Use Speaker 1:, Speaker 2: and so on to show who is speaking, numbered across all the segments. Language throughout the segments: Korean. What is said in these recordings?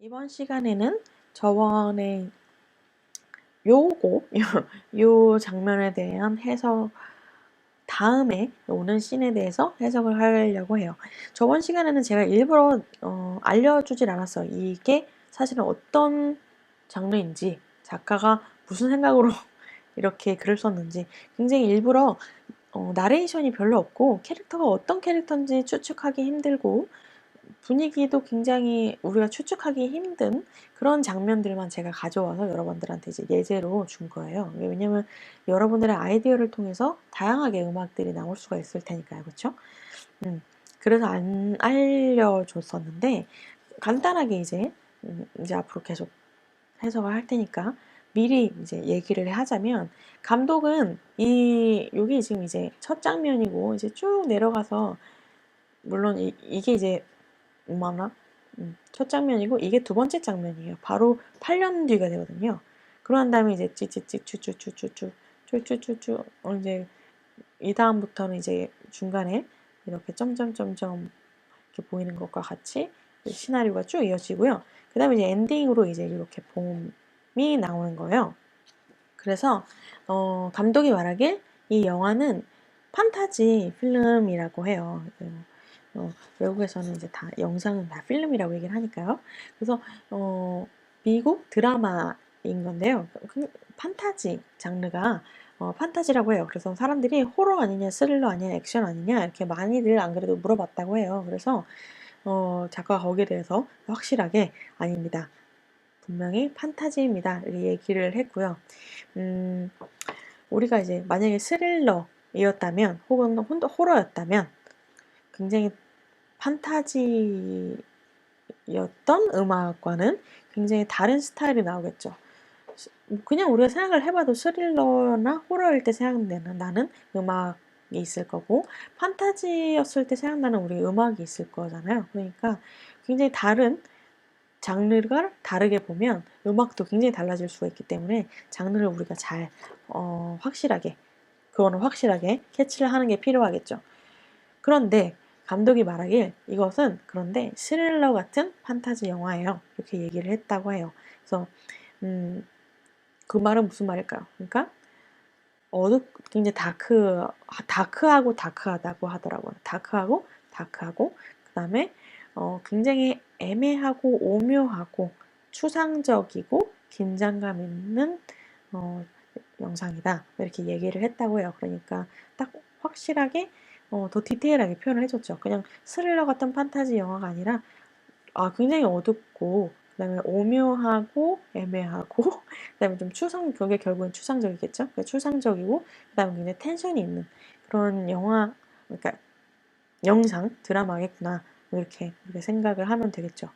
Speaker 1: 이번 시간에는 저번에 요곡, 요 장면에 대한 해석, 다음에 오는 씬에 대해서 해석을 하려고 해요. 저번 시간에는 제가 일부러 알려주질 않았어요. 이게 사실은 어떤 장르인지, 작가가 무슨 생각으로 이렇게 글을 썼는지 굉장히 일부러 나레이션이 별로 없고 캐릭터가 어떤 캐릭터인지 추측하기 힘들고 분위기도 굉장히 우리가 추측하기 힘든 그런 장면들만 제가 가져와서 여러분들한테 이제 예제로 준 거예요. 왜냐면 여러분들의 아이디어를 통해서 다양하게 음악들이 나올 수가 있을 테니까요. 그쵸? 그래서 안 알려줬었는데 간단하게 이제 앞으로 계속 해석을 할 테니까 미리 이제 얘기를 하자면 감독은 여기 지금 이제 첫 장면이고 이제 쭉 내려가서 물론 이게 이제 뭐나 첫 장면이고 이게 두 번째 장면이에요. 바로 8년 뒤가 되거든요. 그런 다음에 이제 찌찌찌 쭈쭈쭈쭈쭈 쭈쭈쭈쭈 이제 이 다음부터는 이제 중간에 이렇게 점점점점 이렇게 보이는 것과 같이 시나리오가 쭉 이어지고요. 그 다음에 이제 엔딩으로 이제 이렇게 봄이 나오는 거예요. 그래서 감독이 말하길 이 영화는 판타지 필름이라고 해요. 외국에서는 이제 다 영상은 다 필름이라고 얘기를 하니까요. 그래서 미국 드라마인 건데요. 판타지 장르가 판타지라고 해요. 그래서 사람들이 호러 아니냐, 스릴러 아니냐, 액션 아니냐 이렇게 많이들 안 그래도 물어봤다고 해요. 그래서 작가가 거기에 대해서 확실하게 아닙니다. 분명히 판타지입니다. 이렇게 얘기를 했고요. 우리가 이제 만약에 스릴러이었다면 혹은 호러였다면 굉장히 판타지였던 음악과는 굉장히 다른 스타일이 나오겠죠. 그냥 우리가 생각을 해봐도 스릴러나 호러일 때 생각나는 나는 음악이 있을 거고 판타지였을 때 생각나는 우리 음악이 있을 거잖아요. 그러니까 굉장히 다른 장르가 다르게 보면 음악도 굉장히 달라질 수가 있기 때문에 장르를 우리가 잘 확실하게 그거는 확실하게 캐치를 하는 게 필요하겠죠. 그런데 감독이 말하길 이것은 그런데 스릴러 같은 판타지 영화예요. 이렇게 얘기를 했다고 해요. 그래서 그 말은 무슨 말일까요? 그러니까 굉장히 다크하고 다크하다고 하더라고요. 다크하고 그 다음에 굉장히 애매하고 오묘하고 추상적이고 긴장감 있는 영상이다. 이렇게 얘기를 했다고 해요. 그러니까 딱 확실하게 더 디테일하게 표현을 해줬죠. 그냥 스릴러 같은 판타지 영화가 아니라 굉장히 어둡고 그다음에 오묘하고 애매하고 그다음에 좀 그게 결국은 추상적이겠죠. 그러니까 추상적이고 그다음에 굉장히 텐션이 있는 그런 영화, 그러니까 영상 드라마겠구나 이렇게 생각을 하면 되겠죠.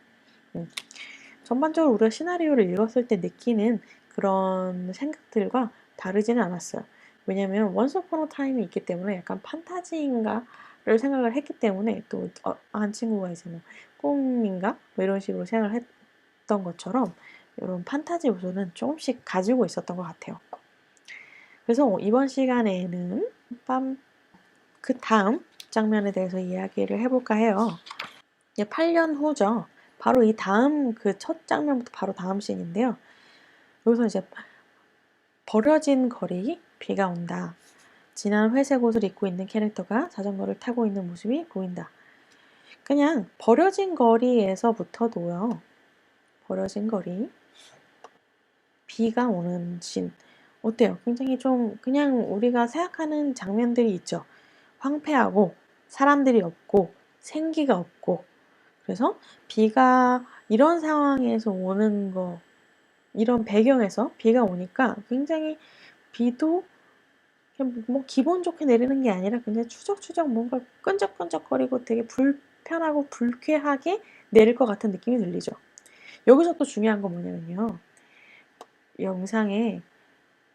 Speaker 1: 전반적으로 우리가 시나리오를 읽었을 때 느끼는 그런 생각들과 다르지는 않았어요. 왜냐면 원스 어폰 어 타임이 있기 때문에 약간 판타지인가를 생각을 했기 때문에 또 한 친구가 이제 뭐 꿈인가 뭐 이런 식으로 생각을 했던 것처럼 이런 판타지 요소는 조금씩 가지고 있었던 것 같아요. 그래서 이번 시간에는 그 다음 장면에 대해서 이야기를 해볼까 해요. 이제 8년 후죠. 바로 이 다음 그 첫 장면부터 바로 다음 씬인데요. 여기서 이제 버려진 거리, 비가 온다. 진한 회색 옷을 입고 있는 캐릭터가 자전거를 타고 있는 모습이 보인다. 그냥 버려진 거리에서부터도요. 버려진 거리, 비가 오는 씬. 어때요? 굉장히 좀 그냥 우리가 생각하는 장면들이 있죠. 황폐하고 사람들이 없고 생기가 없고 그래서 비가 이런 상황에서 오는 거 이런 배경에서 비가 오니까 굉장히 비도 그냥 뭐 기분 좋게 내리는 게 아니라 굉장히 추적추적 뭔가 끈적끈적거리고 되게 불편하고 불쾌하게 내릴 것 같은 느낌이 들리죠. 여기서 또 중요한 건 뭐냐면요. 영상에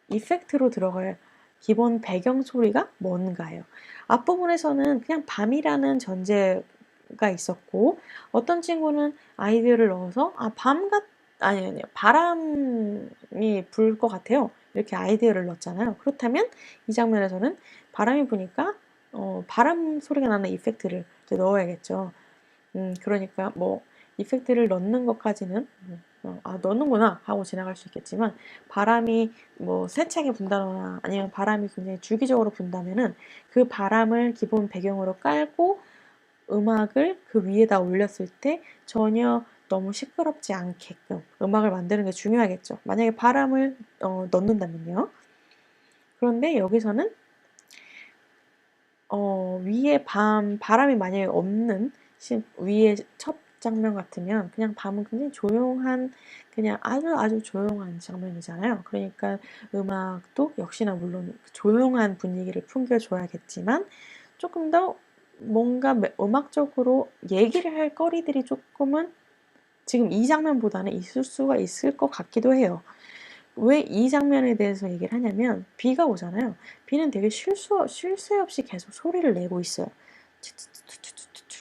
Speaker 1: 이펙트로 들어갈 기본 배경 소리가 뭔가요? 앞부분에서는 그냥 밤이라는 전제가 있었고 어떤 친구는 아이디어를 넣어서 아니 바람이 불 것 같아요. 이렇게 아이디어를 넣었잖아요. 그렇다면 이 장면에서는 바람이 부니까 바람 소리가 나는 이펙트를 넣어야겠죠. 그러니까 뭐 이펙트를 넣는 것까지는 넣는구나 하고 지나갈 수 있겠지만, 바람이 뭐 세차게 분다거나 아니면 바람이 굉장히 주기적으로 분다면은 그 바람을 기본 배경으로 깔고 음악을 그 위에다 올렸을 때 전혀 너무 시끄럽지 않게끔 음악을 만드는 게 중요하겠죠. 만약에 바람을 넣는다면요. 그런데 여기서는 위에 바람이 만약에 없는 위에 첫 장면 같으면 그냥 밤은 굉장히 조용한, 그냥 아주 조용한 장면이잖아요. 그러니까 음악도 역시나 물론 조용한 분위기를 풍겨줘야겠지만 조금 더 뭔가 음악적으로 얘기를 할 거리들이 조금은 지금 이 장면보다는 있을 수가 있을 것 같기도 해요. 왜 이 장면에 대해서 얘기를 하냐면, 비가 오잖아요. 비는 되게 쉴 새 없이 계속 소리를 내고 있어요.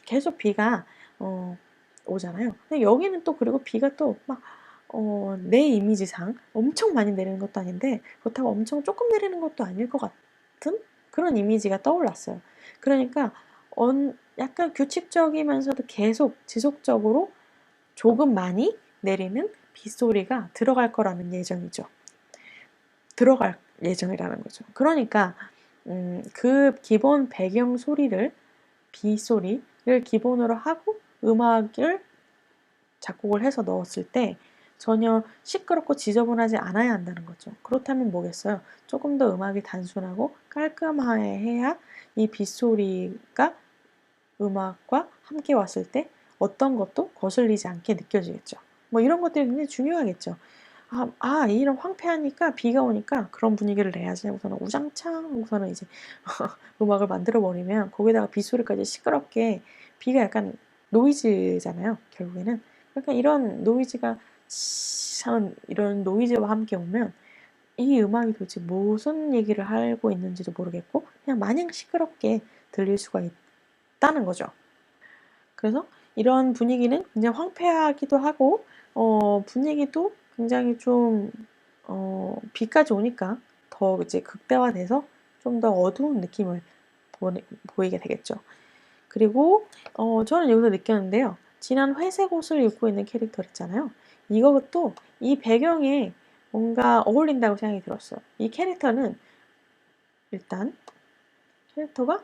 Speaker 1: 계속 비가 오잖아요. 근데 여기는 또 그리고 비가 또 막 내 이미지상 엄청 많이 내리는 것도 아닌데 그렇다고 엄청 조금 내리는 것도 아닐 것 같은 그런 이미지가 떠올랐어요. 그러니까 약간 규칙적이면서도 계속 지속적으로 조금 많이 내리는 빗소리가 들어갈 거라는 예정이죠. 들어갈 예정이라는 거죠. 그러니까 그 기본 배경 소리를, 빗소리를 기본으로 하고 음악을 작곡을 해서 넣었을 때 전혀 시끄럽고 지저분하지 않아야 한다는 거죠. 그렇다면 뭐겠어요? 조금 더 음악이 단순하고 깔끔해야 이 빗소리가 음악과 함께 왔을 때 어떤 것도 거슬리지 않게 느껴지겠죠. 뭐 이런 것들이 굉장히 중요하겠죠. 이런 황폐하니까 비가 오니까 그런 분위기를 내야지 하고서는 우장창 하고서는 이제 음악을 만들어 버리면 거기다가 빗소리까지 시끄럽게, 비가 약간 노이즈잖아요, 결국에는. 그러니까 이런 노이즈가 하는 이런 노이즈와 함께 오면 이 음악이 도대체 무슨 얘기를 하고 있는지도 모르겠고 그냥 마냥 시끄럽게 들릴 수가 있다는 거죠. 그래서 이런 분위기는 굉장히 황폐하기도 하고 분위기도 굉장히 좀 비까지 오니까 더 이제 극대화돼서 좀 더 어두운 느낌을 보이게 되겠죠. 그리고 저는 여기서 느꼈는데요. 진한 회색 옷을 입고 있는 캐릭터 있잖아요. 이것도 이 배경에 뭔가 어울린다고 생각이 들었어요. 이 캐릭터는 일단 캐릭터가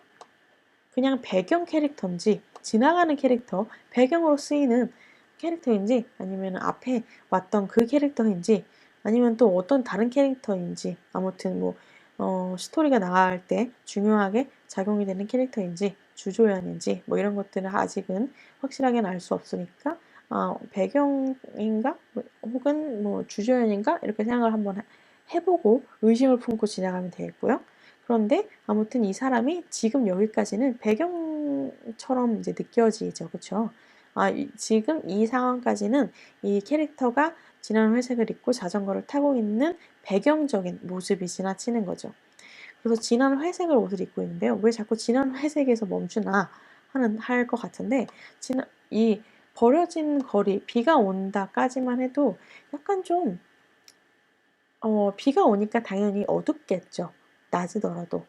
Speaker 1: 그냥 배경 캐릭터인지 지나가는 캐릭터, 배경으로 쓰이는 캐릭터인지 아니면 앞에 왔던 그 캐릭터인지 아니면 또 어떤 다른 캐릭터인지, 아무튼 뭐 스토리가 나갈 때 중요하게 작용이 되는 캐릭터인지 주조연인지 뭐 이런 것들은 아직은 확실하게는 알 수 없으니까 배경인가 혹은 뭐 주조연인가 이렇게 생각을 한번 해보고 의심을 품고 지나가면 되겠고요. 그런데 아무튼 이 사람이 지금 여기까지는 배경처럼 이제 느껴지죠. 그쵸? 지금 이 상황까지는 이 캐릭터가 진한 회색을 입고 자전거를 타고 있는 배경적인 모습이 지나치는 거죠. 그래서 진한 회색을 옷을 입고 있는데요. 왜 자꾸 진한 회색에서 멈추나 할 것 같은데, 이 버려진 거리, 비가 온다까지만 해도 약간 좀 비가 오니까 당연히 어둡겠죠. 낮이더라도.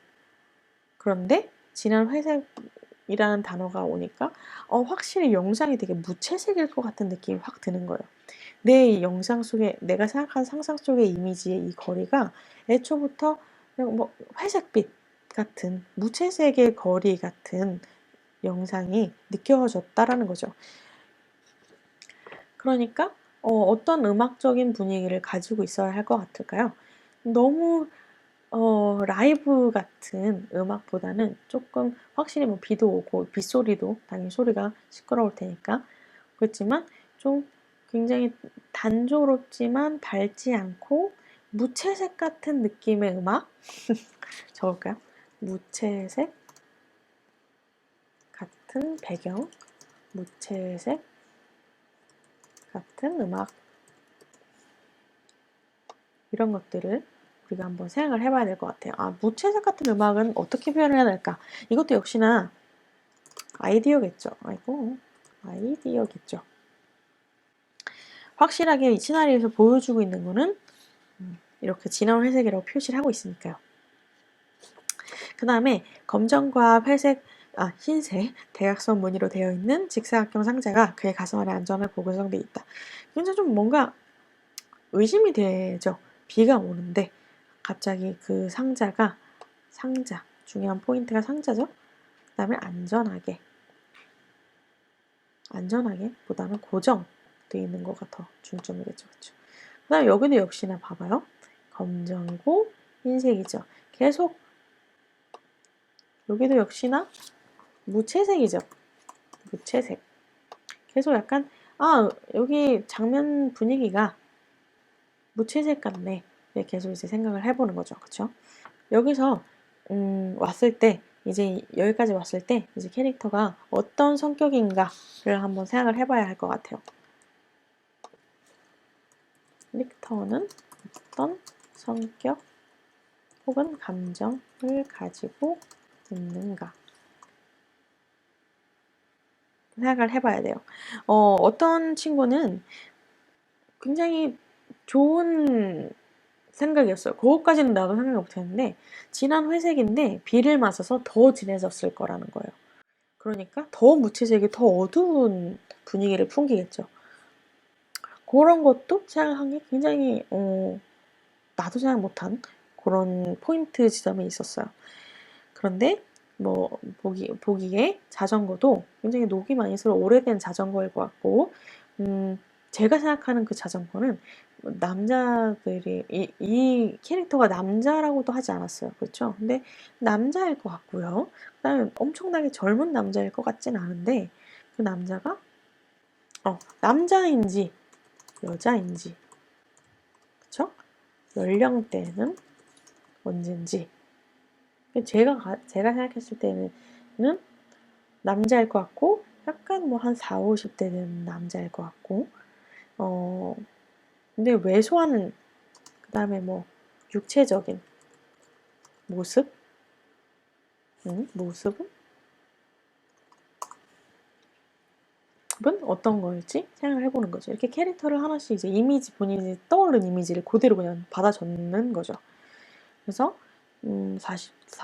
Speaker 1: 그런데 진한 회색이라는 단어가 오니까 확실히 영상이 되게 무채색일 것 같은 느낌이 확 드는 거예요. 내 영상 속에 내가 생각한 상상 속의 이미지의 이 거리가 애초부터 그냥 뭐 회색빛 같은 무채색의 거리 같은 영상이 느껴졌다라는 거죠. 그러니까 어떤 음악적인 분위기를 가지고 있어야 할 것 같을까요? 너무 라이브 같은 음악보다는 조금 확실히 뭐 비도 오고 빗소리도 당연히 소리가 시끄러울 테니까 그렇지만 좀 굉장히 단조롭지만 밝지 않고 무채색 같은 느낌의 음악 적을까요? 무채색 같은 배경, 무채색 같은 음악, 이런 것들을 우리가 한번 생각을 해봐야 될 것 같아요. 무채색 같은 음악은 어떻게 표현을 해야 될까? 이것도 역시나 아이디어겠죠. 아이디어겠죠. 확실하게 이 시나리오에서 보여주고 있는 거는 이렇게 진한 회색이라고 표시를 하고 있으니까요. 그 다음에 검정과 회색 흰색 대각선 무늬로 되어 있는 직사각형 상자가 그의 가슴 아래 안전하고 구성되어 있다. 굉장히 좀 뭔가 의심이 되죠. 비가 오는데 갑자기 그 상자, 중요한 포인트가 상자죠. 그 다음에 안전하게 보다는 고정되어 있는 거가 더 중점이겠죠. 그렇죠? 그 다음에 여기도 역시나 봐봐요. 검정이고 흰색이죠. 계속 여기도 역시나 무채색이죠. 무채색. 계속 약간 여기 장면 분위기가 무채색 같네. 네, 계속 이제 생각을 해보는 거죠. 그쵸? 여기서 왔을 때 이제 여기까지 왔을 때 이제 캐릭터가 어떤 성격인가를 한번 생각을 해봐야 할 것 같아요. 캐릭터는 어떤 성격 혹은 감정을 가지고 있는가 생각을 해봐야 돼요. 어떤 친구는 굉장히 좋은 생각이었어요. 그것까지는 나도 생각 못했는데 진한 회색인데 비를 맞아서 더 진해졌을 거라는 거예요. 그러니까 더 무채색이 더 어두운 분위기를 풍기겠죠. 그런 것도 생각한 게 굉장히 나도 생각 못한 그런 포인트 지점이 있었어요. 그런데 뭐 보기에 자전거도 굉장히 녹이 많이 슬어 오래된 자전거일 것 같고 제가 생각하는 그 자전거는 남자들이 이 캐릭터가 남자라고도 하지 않았어요. 그렇죠? 근데 남자일 것 같고요. 그다음에 엄청나게 젊은 남자일 것 같진 않은데 그 남자가 남자인지 여자인지 그쵸? 연령대는 언젠지 제가 생각했을 때는 남자일 것 같고 약간 뭐 한 4, 50대 된 남자일 것 같고 근데 왜소한 그 다음에 뭐 육체적인 모습은 어떤 거일지 생각을 해보는 거죠. 이렇게 캐릭터를 하나씩 이제 본인이 떠오른 이미지를 그대로 그냥 받아 적는 거죠. 그래서 4,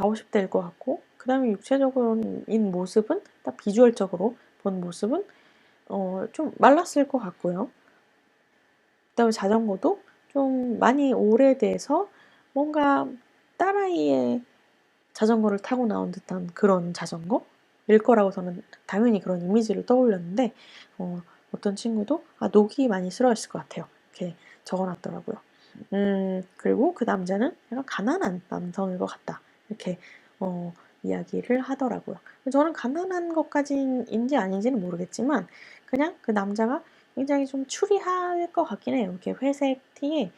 Speaker 1: 50대일 것 같고 그 다음에 육체적인 모습은 딱 비주얼적으로 본 모습은 좀 말랐을 것 같고요. 그 다음에 자전거도 좀 많이 오래돼서 뭔가 딸아이의 자전거를 타고 나온 듯한 그런 자전거일 거라고 저는 당연히 그런 이미지를 떠올렸는데 어떤 친구도 녹이 많이 슬어있을 것 같아요. 이렇게 적어놨더라고요. 그리고 그 남자는 약간 가난한 남성일 것 같다. 이렇게 이야기를 하더라고요. 저는 가난한 것까지인지 아닌지는 모르겠지만 그냥 그 남자가 굉장히 좀 추리할 것 같긴 해요. 이렇게 회색 티에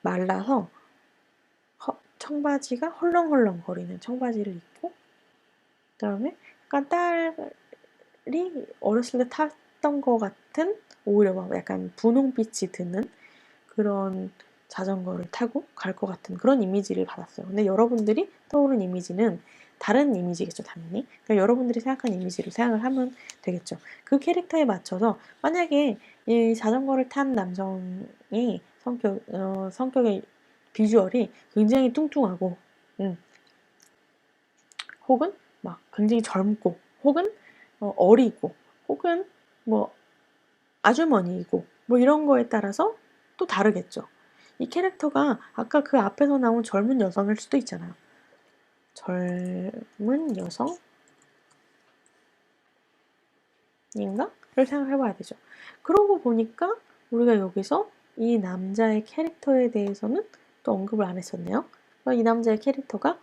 Speaker 1: 말라서 청바지가 헐렁헐렁 거리는 청바지를 입고 그다음에 약간 딸이 어렸을 때 탔던 것 같은 오히려 막 약간 분홍빛이 드는 그런 자전거를 타고 갈 것 같은 그런 이미지를 받았어요. 근데 여러분들이 떠오른 이미지는 다른 이미지겠죠, 당연히. 그러니까 여러분들이 생각한 이미지로 생각을 하면 되겠죠. 그 캐릭터에 맞춰서 만약에 이 자전거를 탄 남성이 성격의 비주얼이 굉장히 뚱뚱하고, 혹은 막 굉장히 젊고, 혹은 어리고, 혹은 뭐 아주머니이고, 뭐 이런 거에 따라서 또 다르겠죠. 이 캐릭터가 아까 그 앞에서 나온 젊은 여성일 수도 있잖아요. 젊은 여성인가? 를 생각해봐야 되죠. 그러고 보니까 우리가 여기서 이 남자의 캐릭터에 대해서는 또 언급을 안 했었네요. 이 남자의 캐릭터가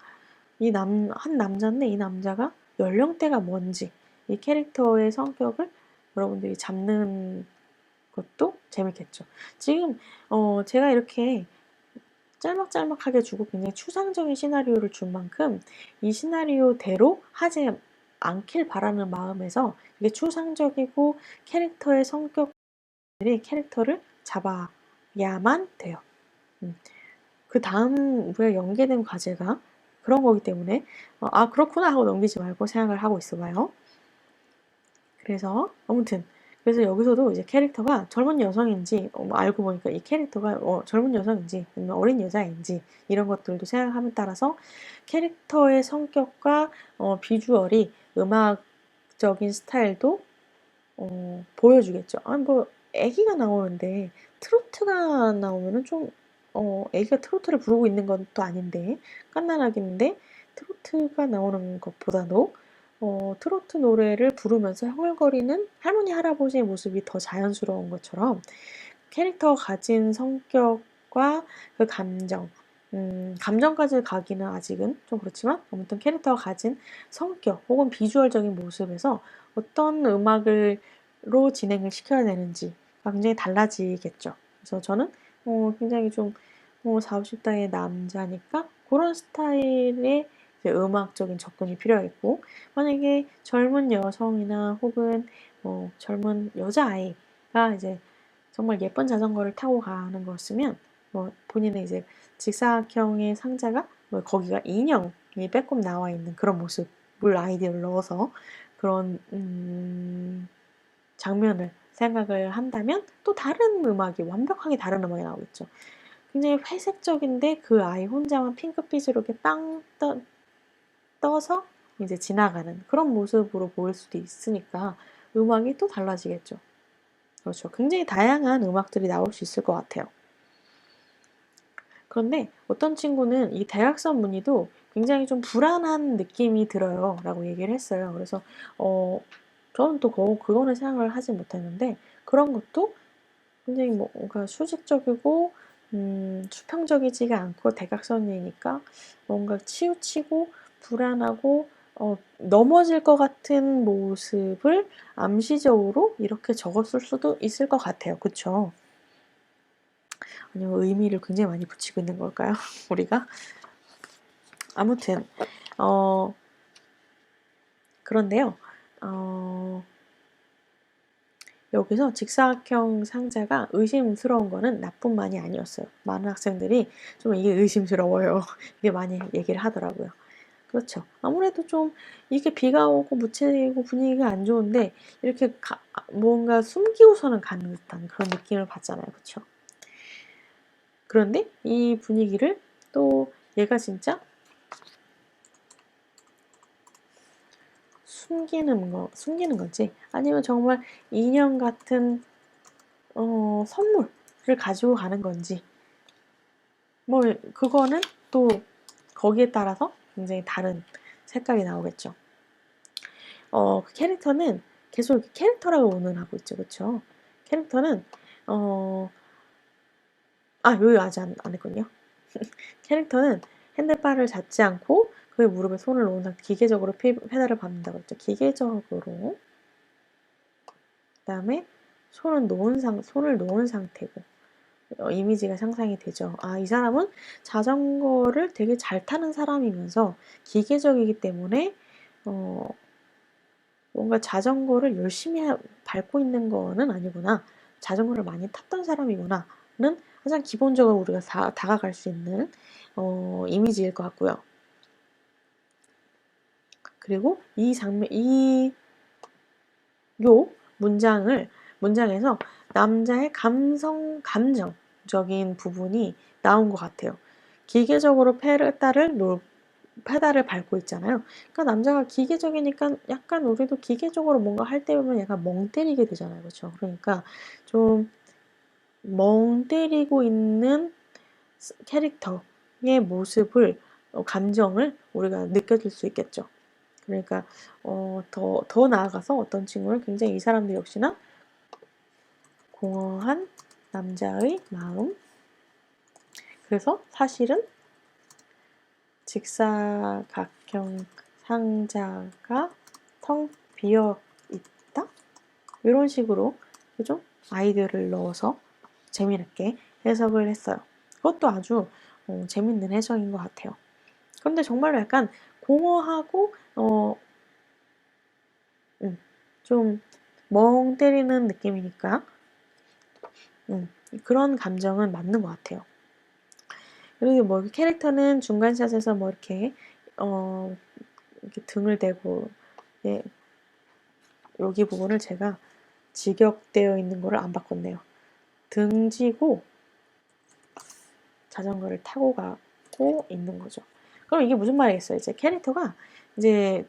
Speaker 1: 한 남자인데 이 남자가 연령대가 뭔지 이 캐릭터의 성격을 여러분들이 잡는 것도 재밌겠죠. 지금 제가 이렇게 짤막짤막하게 주고 굉장히 추상적인 시나리오를 준 만큼 이 시나리오대로 하지 않길 바라는 마음에서 이게 추상적이고 캐릭터의 성격들이 캐릭터를 잡아야만 돼요. 그 다음 우리가 연계된 과제가 그런 거기 때문에 그렇구나 하고 넘기지 말고 생각을 하고 있어봐요. 그래서 아무튼 그래서 여기서도 이제 캐릭터가 젊은 여성인지 알고 보니까 이 캐릭터가 젊은 여성인지 아니면 어린 여자인지 이런 것들도 생각함에 따라서 캐릭터의 성격과 비주얼이 음악적인 스타일도 보여주겠죠. 뭐 애기가 나오는데 트로트가 나오면은 좀 애기가 트로트를 부르고 있는 건 또 아닌데 깐난아기인데 트로트가 나오는 것보다도 트로트 노래를 부르면서 흥얼거리는 할머니 할아버지의 모습이 더 자연스러운 것처럼 캐릭터가 가진 성격과 그 감정, 감정까지 가기는 아직은 좀 그렇지만 아무튼 캐릭터가 가진 성격 혹은 비주얼적인 모습에서 어떤 음악으로 진행을 시켜야 되는지가 굉장히 달라지겠죠. 그래서 저는 굉장히 좀 40, 50대의 남자니까 그런 스타일의 음악적인 접근이 필요하겠고 만약에 젊은 여성이나 혹은 젊은 여자아이가 이제 정말 예쁜 자전거를 타고 가는 거였으면 본인의 이제 직사각형의 상자가 거기가 인형이 빼꼼 나와 있는 그런 모습을 아이디어를 넣어서 그런 장면을 생각을 한다면 또 다른 음악이 완벽하게 다른 음악이 나오겠죠. 굉장히 회색적인데 그 아이 혼자만 핑크빛으로 이렇게 빵 떠서 이제 지나가는 그런 모습으로 보일 수도 있으니까 음악이 또 달라지겠죠. 그렇죠. 굉장히 다양한 음악들이 나올 수 있을 것 같아요. 그런데 어떤 친구는 이 대각선 무늬도 굉장히 좀 불안한 느낌이 들어요 라고 얘기를 했어요. 그래서 저는 또 그거는 생각을 하지 못했는데 그런 것도 굉장히 뭔가 수직적이고 수평적이지가 않고 대각선이니까 뭔가 치우치고 불안하고 넘어질 것 같은 모습을 암시적으로 이렇게 적었을 수도 있을 것 같아요. 그쵸? 아니면 의미를 굉장히 많이 붙이고 있는 걸까요? 우리가? 아무튼 그런데요. 여기서 직사각형 상자가 의심스러운 거는 나뿐만이 아니었어요. 많은 학생들이 좀 이게 의심스러워요. 이게 많이 얘기를 하더라고요. 그렇죠. 아무래도 좀 이게 비가 오고 묻히고 분위기가 안 좋은데 이렇게 뭔가 숨기고서는 가는 듯한 그런 느낌을 받잖아요. 그렇죠? 그런데 이 분위기를 또 얘가 진짜 숨기는 건지 아니면 정말 인형 같은 선물을 가지고 가는 건지 그거는 또 거기에 따라서 굉장히 다른 색깔이 나오겠죠. 그 캐릭터는 계속 캐릭터라고 운운하고 있죠. 그쵸? 캐릭터는 여기 아직 안 했군요. 캐릭터는 핸들바를 잡지 않고 그의 무릎에 손을 놓은 상태, 기계적으로 페달을 밟는다고 했죠. 기계적으로. 그다음에 손을 놓은 상태고 이미지가 상상이 되죠. 이 사람은 자전거를 되게 잘 타는 사람이면서 기계적이기 때문에 뭔가 자전거를 열심히 밟고 있는 거는 아니구나. 자전거를 많이 탔던 사람이구나는 가장 기본적으로 우리가 다가갈 수 있는 이미지일 것 같고요. 그리고 요 문장에서 남자의 감정적인 부분이 나온 것 같아요. 기계적으로 페달을 밟고 있잖아요. 그러니까 남자가 기계적이니까 약간 우리도 기계적으로 뭔가 할 때 보면 약간 멍 때리게 되잖아요. 그렇죠? 그러니까 좀 멍 때리고 있는 캐릭터의 모습을 감정을 우리가 느껴질 수 있겠죠. 그러니까 더 나아가서 어떤 친구는 굉장히 이 사람도 역시나 공허한 남자의 마음. 그래서 사실은 직사각형 상자가 텅 비어 있다? 이런 식으로 좀 아이디어를 넣어서 재미있게 해석을 했어요. 그것도 아주 재밌는 해석인 것 같아요. 그런데 정말로 약간 공허하고 좀 멍 때리는 느낌이니까 그런 감정은 맞는 것 같아요. 그리고 캐릭터는 중간샷에서 이렇게 이렇게 등을 대고 여기 부분을 제가 직역되어 있는 거를 안 바꿨네요. 등지고 자전거를 타고 가고 있는 거죠. 그럼 이게 무슨 말이겠어요? 이제 캐릭터가 이제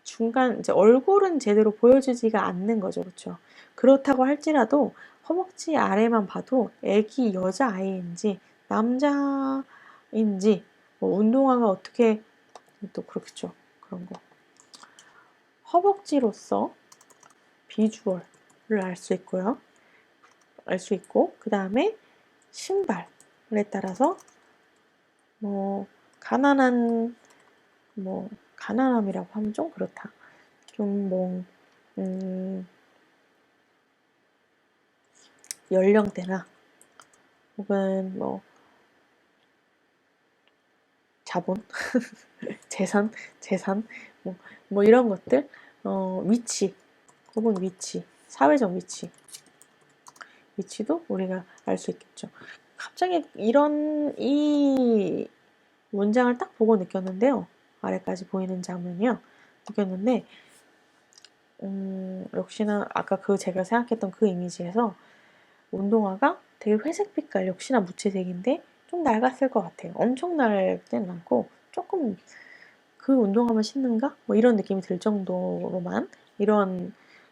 Speaker 1: 중간 이제 얼굴은 제대로 보여주지가 않는 거죠. 그렇죠? 그렇다고 할지라도 허벅지 아래만 봐도 애기 여자아이인지 남자인지 뭐 운동화가 어떻게 또 그렇겠죠. 그런 거. 허벅지로서 비주얼을 알 수 있고요. 알 수 있고 그 다음에 신발에 따라서 뭐 가난한 뭐 가난함이라고 하면 좀 그렇다. 좀 뭐 연령대나 혹은 뭐 자본, 재산 뭐 이런 것들 위치 혹은 위치 사회적 위치도 우리가 알 수 있겠죠. 갑자기 이 문장을 딱 보고 느꼈는데요. 아래까지 보이는 장면이요. 느꼈는데 역시나 아까 제가 생각했던 그 이미지에서 운동화가 되게 회색 빛깔 역시나 무채색인데 좀 낡았을 것 같아요. 엄청 낡지는 않고 조금 그 운동화만 신는가? 뭐 이런 느낌이 들 정도로만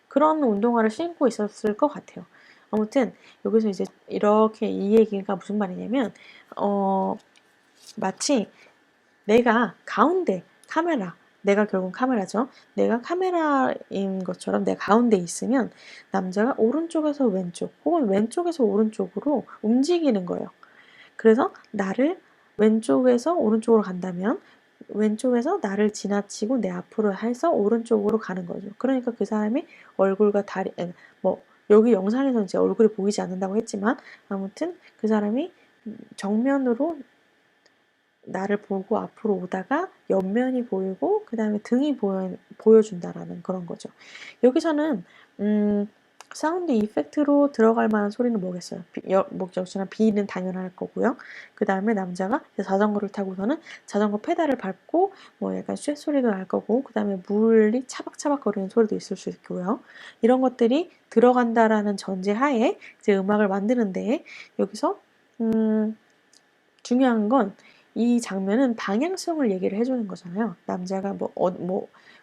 Speaker 1: 그런 운동화를 신고 있었을 것 같아요. 아무튼 여기서 이제 이렇게 이 얘기가 무슨 말이냐면 마치 내가 가운데 내가 결국 카메라죠. 내가 카메라인 것처럼 내가 가운데 있으면 남자가 오른쪽에서 왼쪽 혹은 왼쪽에서 오른쪽으로 움직이는 거예요. 그래서 나를 왼쪽에서 오른쪽으로 간다면 왼쪽에서 나를 지나치고 내 앞으로 해서 오른쪽으로 가는 거죠. 그러니까 그 사람이 얼굴과 다리, 뭐 여기 영상에서는 이제 얼굴이 보이지 않는다고 했지만 아무튼 그 사람이 정면으로 나를 보고 앞으로 오다가 옆면이 보이고 그 다음에 등이 보여준다라는 그런 거죠. 여기서는 사운드 이펙트로 들어갈 만한 소리는 뭐겠어요? 역시나 B는 당연할 거고요. 그 다음에 남자가 자전거를 타고서는 자전거 페달을 밟고 뭐 약간 쇳소리도 날 거고 그 다음에 물이 차박차박 거리는 소리도 있을 수 있고요. 이런 것들이 들어간다라는 전제하에 이제 음악을 만드는데 여기서 중요한 건 이 장면은 방향성을 얘기를 해주는 거잖아요. 남자가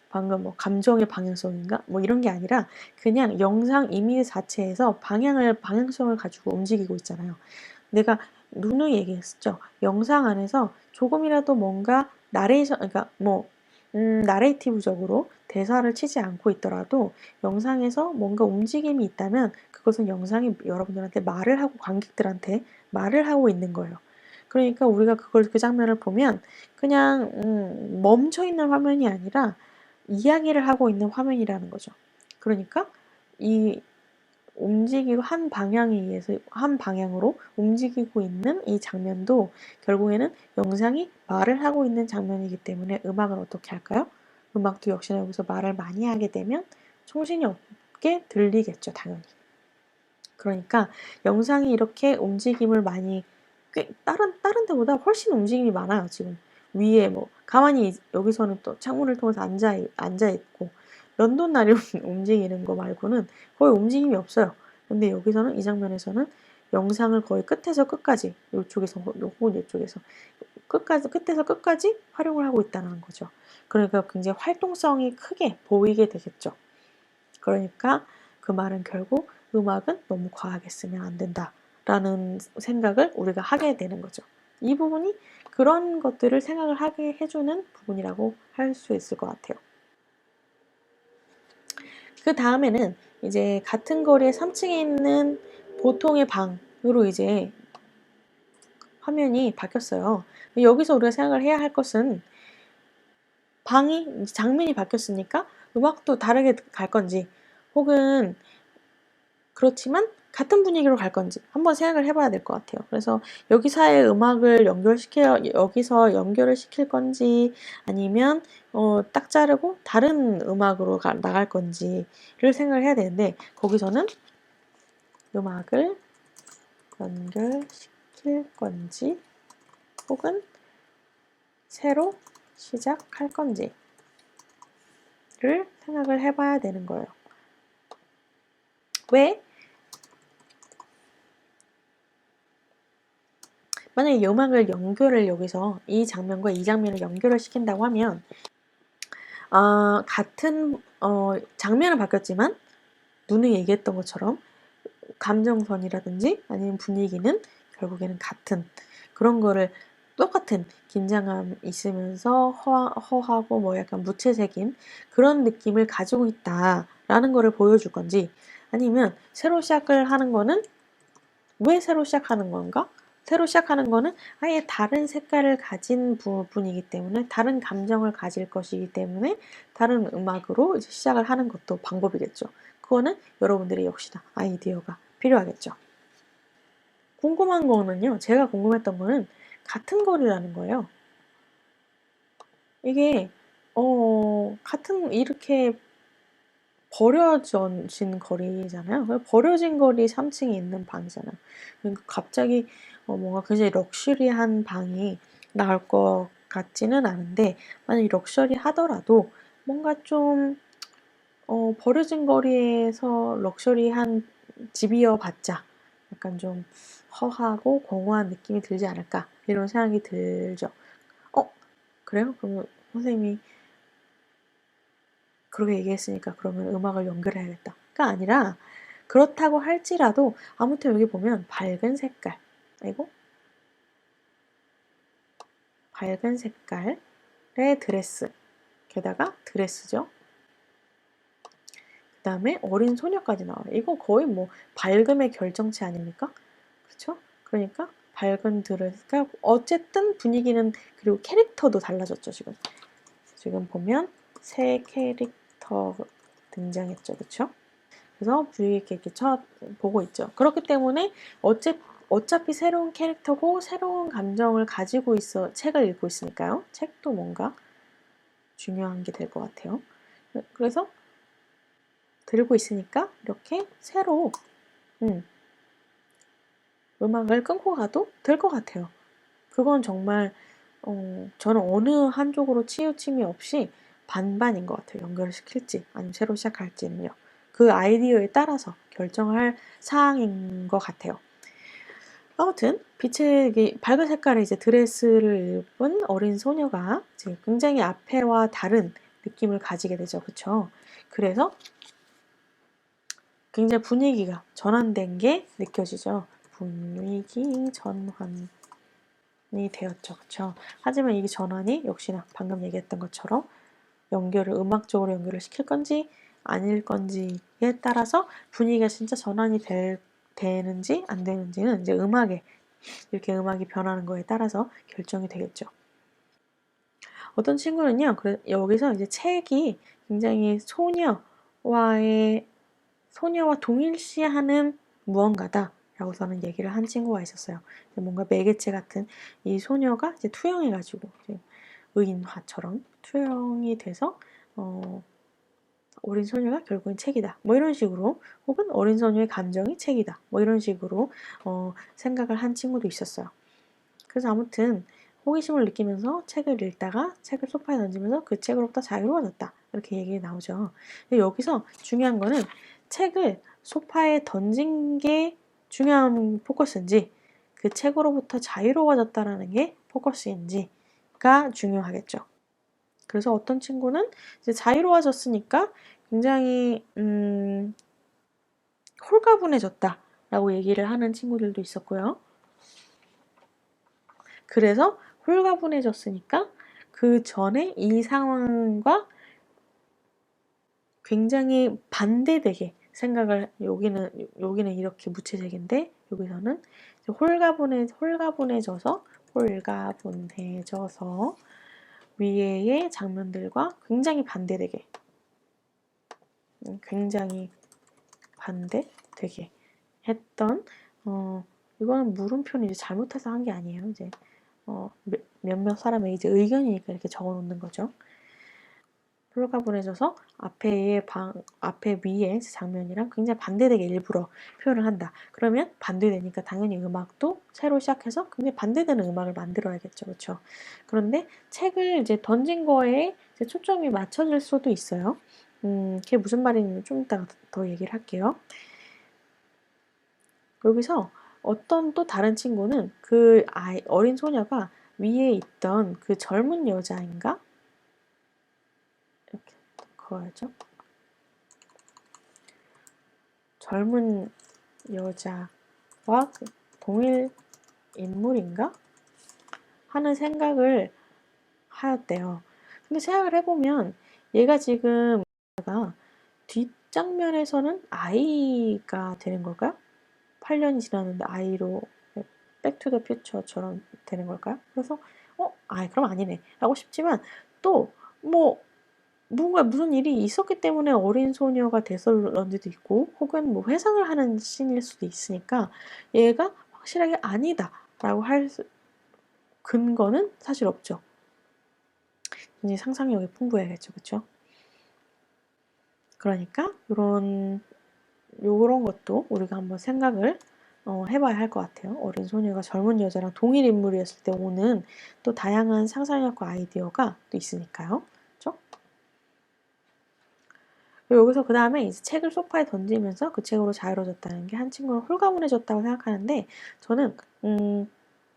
Speaker 1: 방금 감정의 방향성인가? 뭐 이런 게 아니라 그냥 영상 이미지 자체에서 방향성을 가지고 움직이고 있잖아요. 내가 누누이 얘기했었죠. 영상 안에서 조금이라도 뭔가 그러니까 나레이티브적으로 대사를 치지 않고 있더라도 영상에서 뭔가 움직임이 있다면 그것은 영상이 여러분들한테 관객들한테 말을 하고 있는 거예요. 그러니까 우리가 그 장면을 보면 그냥 멈춰 있는 화면이 아니라 이야기를 하고 있는 화면이라는 거죠. 그러니까 이 움직이고 한 방향으로 움직이고 있는 이 장면도 결국에는 영상이 말을 하고 있는 장면이기 때문에 음악은 어떻게 할까요? 음악도 역시나 여기서 말을 많이 하게 되면 정신이 없게 들리겠죠, 당연히. 그러니까 영상이 이렇게 움직임을 많이 다른 데보다 훨씬 움직임이 많아요, 지금. 위에 가만히 여기서는 또 창문을 통해서 앉아 있고 런던 날이 움직이는 거 말고는 거의 움직임이 없어요. 근데 여기서는 이 장면에서는 영상을 거의 끝에서 끝까지 이쪽에서 혹은 이쪽에서 끝에서 끝까지 활용을 하고 있다는 거죠. 그러니까 굉장히 활동성이 크게 보이게 되겠죠. 그러니까 그 말은 결국 음악은 너무 과하게 쓰면 안 된다라는 생각을 우리가 하게 되는 거죠. 이 부분이 그런 것들을 생각을 하게 해주는 부분이라고 할 수 있을 것 같아요. 그 다음에는 이제 같은 거리에 3층에 있는 보통의 방으로 이제 화면이 바뀌었어요. 여기서 우리가 생각을 해야 할 것은 장면이 바뀌었으니까 음악도 다르게 갈 건지 혹은 그렇지만 같은 분위기로 갈 건지 한번 생각을 해봐야 될 것 같아요. 그래서 여기서의 음악을 여기서 연결을 시킬 건지 아니면 딱 자르고 다른 음악으로 나갈 건지를 생각을 해야 되는데 거기서는 음악을 연결시킬 건지 혹은 새로 시작할 건지를 생각을 해봐야 되는 거예요. 왜? 만약에 음악을 연결을 여기서 이 장면과 이 장면을 연결을 시킨다고 하면 같은 장면은 바뀌었지만 누누이 얘기했던 것처럼 감정선이라든지 아니면 분위기는 결국에는 같은 그런 거를 똑같은 긴장감 있으면서 허하고 뭐 약간 무채색인 그런 느낌을 가지고 있다라는 거를 보여줄 건지 아니면 새로 시작을 하는 거는 왜 새로 시작하는 건가? 새로 시작하는 거는 아예 다른 색깔을 가진 부분이기 때문에 다른 감정을 가질 것이기 때문에 다른 음악으로 이제 시작을 하는 것도 방법이겠죠. 그거는 여러분들이 역시나 아이디어가 필요하겠죠. 궁금한 거는요. 제가 궁금했던 거는 같은 거리라는 거예요. 이게 같은 이렇게 버려진 거리잖아요. 버려진 거리 3층에 있는 방이잖아요. 그러니까 갑자기 뭔가 굉장히 럭셔리한 방이 나올 것 같지는 않은데 만약에 럭셔리하더라도 뭔가 좀 버려진 거리에서 럭셔리한 집이어봤자 약간 좀 허하고 공허한 느낌이 들지 않을까 이런 생각이 들죠. 그래요? 그러면 선생님이 그렇게 얘기했으니까 그러면 음악을 연결해야겠다가 아니라 그렇다고 할지라도 아무튼 여기 보면 밝은 색깔 아이고 밝은 색깔의 드레스 게다가 드레스죠. 그 다음에 어린 소녀까지 나와요. 이거 거의 뭐 밝음의 결정체 아닙니까? 그렇죠? 그러니까 밝은 드레스 어쨌든 분위기는 그리고 캐릭터도 달라졌죠. 지금 보면 새 캐릭터 등장했죠. 그렇죠? 그래서 주의 깊게 이렇게 보고 있죠. 그렇기 때문에 어차피 새로운 캐릭터고 새로운 감정을 가지고 있어 책을 읽고 있으니까요. 책도 뭔가 중요한 게 될 것 같아요. 그래서 들고 있으니까 이렇게 새로 음악을 끊고 가도 될 것 같아요. 그건 정말 저는 어느 한쪽으로 치우침이 없이 반반인 것 같아요. 연결을 시킬지 아니면 새로 시작할지는요. 그 아이디어에 따라서 결정할 사항인 것 같아요. 아무튼 빛의 밝은 색깔의 이제 드레스를 입은 어린 소녀가 이제 굉장히 앞에와 다른 느낌을 가지게 되죠. 그쵸? 그래서 굉장히 분위기가 전환된 게 느껴지죠. 분위기 전환이 되었죠. 그쵸? 하지만 이 전환이 역시나 방금 얘기했던 것처럼 음악적으로 연결을 시킬 건지 아닐 건지에 따라서 분위기가 진짜 전환이 되는지 안 되는지는 이제 이렇게 음악이 변하는 거에 따라서 결정이 되겠죠. 어떤 친구는요, 여기서 이제 책이 굉장히 소녀와 동일시하는 무언가다라고서는 얘기를 한 친구가 있었어요. 뭔가 매개체 같은 이 소녀가 이제 투영해가지고 의인화처럼 투영이 돼서 어린 소녀가 결국엔 책이다. 뭐 이런 식으로 혹은 어린 소녀의 감정이 책이다. 뭐 이런 식으로 생각을 한 친구도 있었어요. 그래서 아무튼 호기심을 느끼면서 책을 읽다가 책을 소파에 던지면서 그 책으로부터 자유로워졌다. 이렇게 얘기 나오죠. 근데 여기서 중요한 거는 책을 소파에 던진 게 중요한 포커스인지 그 책으로부터 자유로워졌다라는 게 포커스인지가 중요하겠죠. 그래서 어떤 친구는 이제 자유로워졌으니까 굉장히 홀가분해졌다라고 얘기를 하는 친구들도 있었고요. 그래서 홀가분해졌으니까 그 전에 이 상황과 굉장히 반대되게 생각을 여기는 이렇게 무채색인데 여기서는 홀가분해져서 위에의 장면들과 굉장히 반대되게 했던 이거는 물음표는 이제 잘못해서 한 게 아니에요. 이제 몇몇 사람의 이제 의견이니까 이렇게 적어놓는 거죠. 홀가분해져서 앞에 위에 장면이랑 굉장히 반대되게 일부러 표현을 한다. 그러면 반대되니까 당연히 음악도 새로 시작해서 굉장히 반대되는 음악을 만들어야겠죠. 그렇죠? 그런데 책을 이제 던진 거에 이제 초점이 맞춰질 수도 있어요. 그게 무슨 말인지 좀 이따가 더 얘기를 할게요. 여기서 어떤 또 다른 친구는 그 어린 소녀가 위에 있던 그 젊은 여자인가? 이렇게 그거였죠. 젊은 여자와 동일 인물인가? 하는 생각을 하였대요. 근데 생각을 해보면 얘가 지금 뒷장면에서는 아이가 되는 걸까요? 8년이 지났는데 아이로 백투더 퓨처처럼 되는 걸까요? 그래서 그럼 아니네 하고 싶지만 또 뭐 뭔가 무슨 일이 있었기 때문에 어린 소녀가 됐었는지도 있고 혹은 뭐 회상을 하는 씬일 수도 있으니까 얘가 확실하게 아니다 라고 할 근거는 사실 없죠. 이제 상상력이 풍부해야겠죠. 그쵸? 그러니까 요런 것도 우리가 한번 생각을 해봐야 할 것 같아요. 어린 소녀가 젊은 여자랑 동일 인물이었을 때 오는 또 다양한 상상력과 아이디어가 또 있으니까요. 그렇죠? 여기서 그 다음에 이제 책을 소파에 던지면서 그 책으로 자유로워졌다는 게 한 친구는 홀가분해졌다고 생각하는데 저는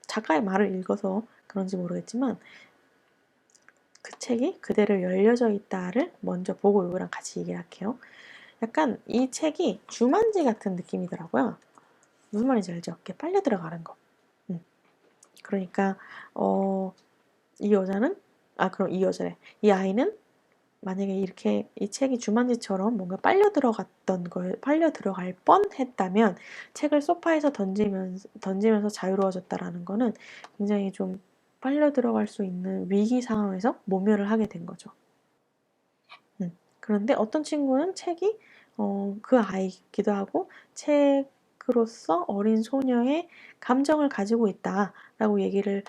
Speaker 1: 작가의 말을 읽어서 그런지 모르겠지만 그 책이 그대로 열려져 있다를 먼저 보고 이거랑 같이 얘기를 할게요. 약간 이 책이 주만지 같은 느낌이더라고요. 무슨 말인지 알죠? 이렇게 빨려 들어가는 거. 그러니까 이 여자는 그럼 이 여자래. 이 아이는 만약에 이렇게 이 책이 주만지처럼 뭔가 빨려 들어갈 뻔했다면 책을 소파에서 던지면서 자유로워졌다라는 거는 굉장히 좀 빨려 들어갈 수 있는 위기 상황에서 모멸을 하게 된 거죠. 그런데 어떤 친구는 책이 그 아이기도 하고 책으로서 어린 소녀의 감정을 가지고 있다라고 얘기를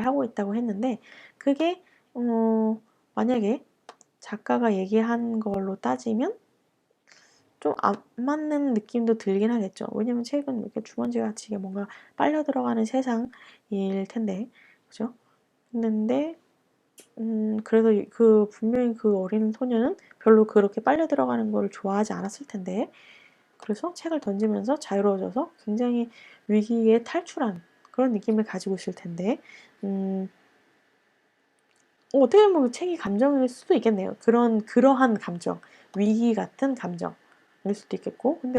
Speaker 1: 하고 있다고 했는데 그게 만약에 작가가 얘기한 걸로 따지면 좀 안 맞는 느낌도 들긴 하겠죠. 왜냐면 책은 이렇게 주먼지같이 뭔가 빨려 들어가는 세상일 텐데, 그죠? 했는데 그래서 분명히 그 어린 소녀는 별로 그렇게 빨려 들어가는 걸 좋아하지 않았을 텐데, 그래서 책을 던지면서 자유로워져서 굉장히 위기에 탈출한 그런 느낌을 가지고 있을 텐데, 어떻게 보면 책이 감정일 수도 있겠네요. 그러한 감정, 위기 같은 감정일 수도 있겠고, 근데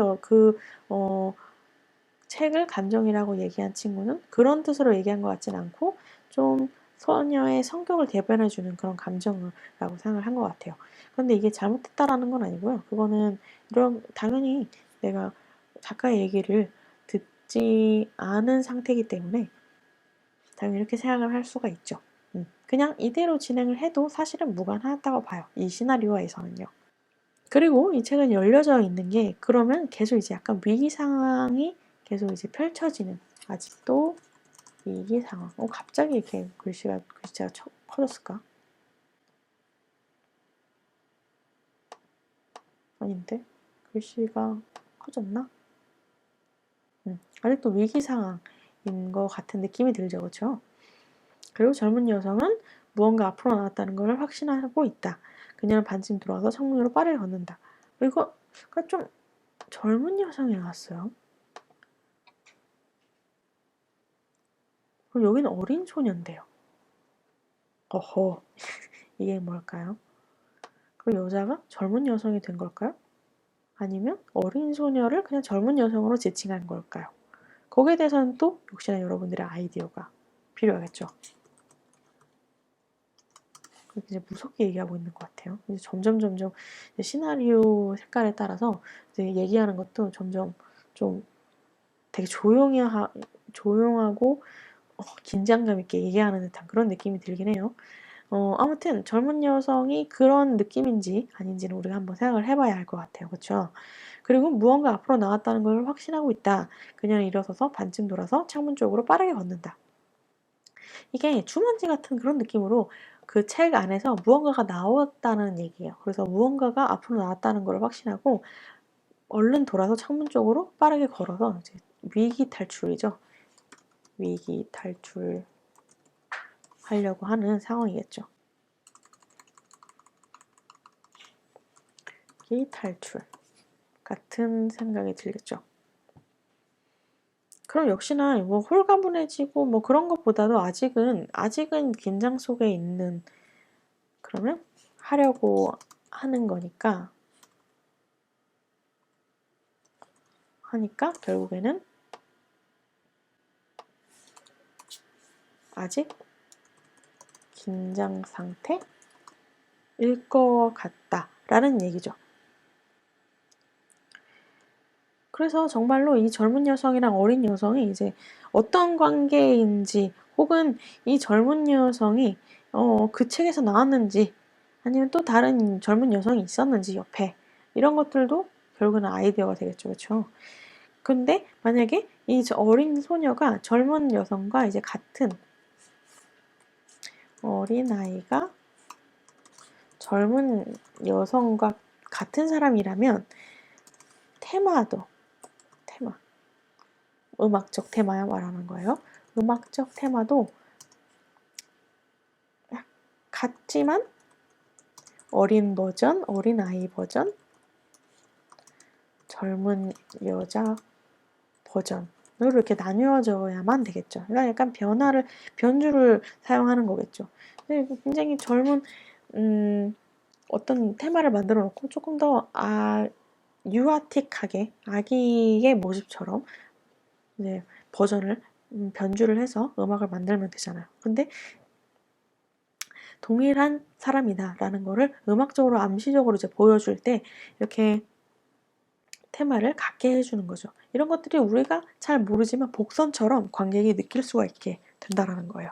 Speaker 1: 책을 감정이라고 얘기한 친구는 그런 뜻으로 얘기한 것 같진 않고, 좀 소녀의 성격을 대변해주는 그런 감정이라고 생각을 한 것 같아요. 그런데 이게 잘못됐다라는 건 아니고요. 그거는 당연히 내가 작가의 얘기를 듣지 않은 상태이기 때문에 당연히 이렇게 생각을 할 수가 있죠. 그냥 이대로 진행을 해도 사실은 무관하다고 봐요. 이 시나리오에서는요. 그리고 이 책은 열려져 있는 게 그러면 계속 이제 약간 위기 상황이 계속 이제 펼쳐지는 아직도 위기 상황. 갑자기 이렇게 글씨가 커졌을까? 아닌데? 글씨가 커졌나? 아직도 위기 상황인 것 같은 느낌이 들죠, 그렇죠? 그리고 젊은 여성은 무언가 앞으로 나왔다는 것을 확신하고 있다. 그녀는 반쯤 돌아와서 창문으로 빠르게 걷는다. 이거 그러니까 좀 젊은 여성이 나왔어요. 그럼 여기는 어린 소년데요. 어허, 이게 뭘까요? 그럼 여자가 젊은 여성이 된 걸까요? 아니면 어린 소녀를 그냥 젊은 여성으로 지칭한 걸까요? 거기에 대해서는 또 역시나 여러분들의 아이디어가 필요하겠죠. 그렇게 이제 무섭게 얘기하고 있는 것 같아요. 이제 점점 시나리오 색깔에 따라서 이제 얘기하는 것도 점점 좀 되게 조용하고 긴장감 있게 얘기하는 듯한 그런 느낌이 들긴 해요. 아무튼 젊은 여성이 그런 느낌인지 아닌지는 우리가 한번 생각을 해봐야 할 것 같아요. 그렇죠? 그리고 무언가 앞으로 나왔다는 걸 확신하고 있다. 그녀는 일어서서 반쯤 돌아서 창문 쪽으로 빠르게 걷는다. 이게 주먼지 같은 그런 느낌으로 그 책 안에서 무언가가 나왔다는 얘기예요. 그래서 무언가가 앞으로 나왔다는 걸 확신하고 얼른 돌아서 창문 쪽으로 빠르게 걸어서 이제 위기 탈출이죠. 위기 탈출하려고 하는 상황이겠죠. 탈출 같은 생각이 들겠죠. 그럼 역시나 뭐 홀가분해지고 뭐 그런 것보다도 아직은 긴장 속에 있는, 그러면 하려고 하는 거니까 결국에는 아직 긴장 상태일 것 같다라는 얘기죠. 그래서 정말로 이 젊은 여성이랑 어린 여성이 이제 어떤 관계인지, 혹은 이 젊은 여성이 그 책에서 나왔는지, 아니면 또 다른 젊은 여성이 있었는지 옆에, 이런 것들도 결국은 아이디어가 되겠죠. 그렇죠? 근데 만약에 이 어린 소녀가 젊은 여성과 이제 같은, 어린아이가 젊은 여성과 같은 사람이라면 테마도, 음악적 테마야 말하는 거예요. 음악적 테마도 같지만 어린 버전, 어린아이 버전, 젊은 여자 버전으로 이렇게 나뉘어져야만 되겠죠. 그러니까 약간 변주를 사용하는 거겠죠. 굉장히 젊은 어떤 테마를 만들어 놓고 조금 더 유아틱하게 아기의 모습처럼 이제 버전을 변주를 해서 음악을 만들면 되잖아요. 근데 동일한 사람이다라는 거를 음악적으로 암시적으로 이제 보여줄 때 이렇게 테마를 갖게 해주는 거죠. 이런 것들이 우리가 잘 모르지만 복선처럼 관객이 느낄 수가 있게 된다라는 거예요.